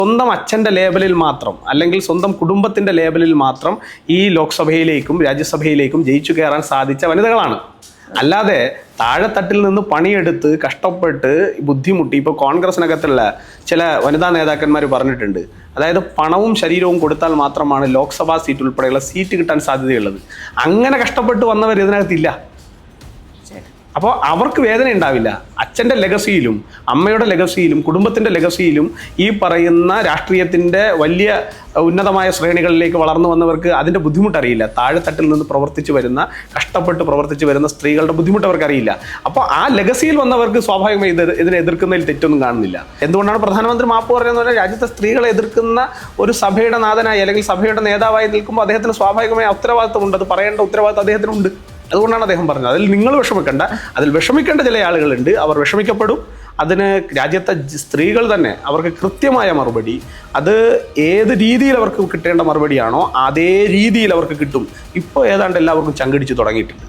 സ്വന്തം അച്ഛൻ്റെ ലേബലിൽ മാത്രം അല്ലെങ്കിൽ സ്വന്തം കുടുംബത്തിൻ്റെ ലേബലിൽ മാത്രം ഈ ലോക്സഭയിലേക്കും രാജ്യസഭയിലേക്കും ജയിച്ചു കയറാൻ സാധിച്ച വനിതകളാണ്. അല്ലാതെ താഴെത്തട്ടിൽ നിന്ന് പണിയെടുത്ത് കഷ്ടപ്പെട്ട് ബുദ്ധിമുട്ടി ഇപ്പോൾ കോൺഗ്രസിനകത്തുള്ള ചില വനിതാ നേതാക്കന്മാർ പറഞ്ഞിട്ടുണ്ട്, അതായത് പണവും ശരീരവും കൊടുത്താൽ മാത്രമാണ് ലോക്സഭാ സീറ്റ് ഉൾപ്പെടെയുള്ള സീറ്റ് കിട്ടാൻ സാധ്യതയുള്ളത്. അങ്ങനെ കഷ്ടപ്പെട്ട് വന്നവർ ഇതിനകത്തില്ല. അപ്പോൾ അവർക്ക് വേദന ഉണ്ടാവില്ല. അച്ഛൻ്റെ ലെഗസിയിലും അമ്മയുടെ ലെഗസിയിലും കുടുംബത്തിൻ്റെ ലെഗസിയിലും ഈ പറയുന്ന രാഷ്ട്രീയത്തിൻ്റെ വലിയ ഉന്നതമായ ശ്രേണികളിലേക്ക് വളർന്നു വന്നവർക്ക് അതിൻ്റെ ബുദ്ധിമുട്ടറിയില്ല. താഴെത്തട്ടിൽ നിന്ന് കഷ്ടപ്പെട്ട് പ്രവർത്തിച്ച് വരുന്ന സ്ത്രീകളുടെ ബുദ്ധിമുട്ട് അവർക്കറിയില്ല. അപ്പോൾ ആ ലെഗസിയിൽ വന്നവർക്ക് സ്വാഭാവികമായി ഇതിനെ എതിർക്കുന്നതിൽ തെറ്റൊന്നും കാണുന്നില്ല. എന്തുകൊണ്ടാണ് പ്രധാനമന്ത്രി മാപ്പ് പറയുന്നത്? പറഞ്ഞാൽ രാജ്യത്തെ സ്ത്രീകളെ എതിർക്കുന്ന ഒരു സഭയുടെ നാഥനായി അല്ലെങ്കിൽ സഭയുടെ നേതാവായി നിൽക്കുമ്പോൾ അദ്ദേഹത്തിന് സ്വാഭാവികമായ ഉത്തരവാദിത്തമുണ്ട്. അത് പറയേണ്ട ഉത്തരവാദിത്തം അദ്ദേഹത്തിനുണ്ട്. അതുകൊണ്ടാണ് അദ്ദേഹം പറഞ്ഞത്. അതിൽ നിങ്ങൾ വിഷമിക്കേണ്ട, അതിൽ വിഷമിക്കേണ്ട ചില ആളുകളുണ്ട്, അവർ വിഷമിക്കപ്പെടും. അതിന് രാജ്യത്തെ സ്ത്രീകൾ തന്നെ അവർക്ക് കൃത്യമായ മറുപടി, അത് ഏത് രീതിയിൽ അവർക്ക് കിട്ടേണ്ട മറുപടിയാണോ അതേ രീതിയിൽ അവർക്ക് കിട്ടും. ഇപ്പോൾ ഏതാണ്ട് എല്ലാവർക്കും ചങ്കിടിച്ച് തുടങ്ങിയിട്ടുണ്ട്.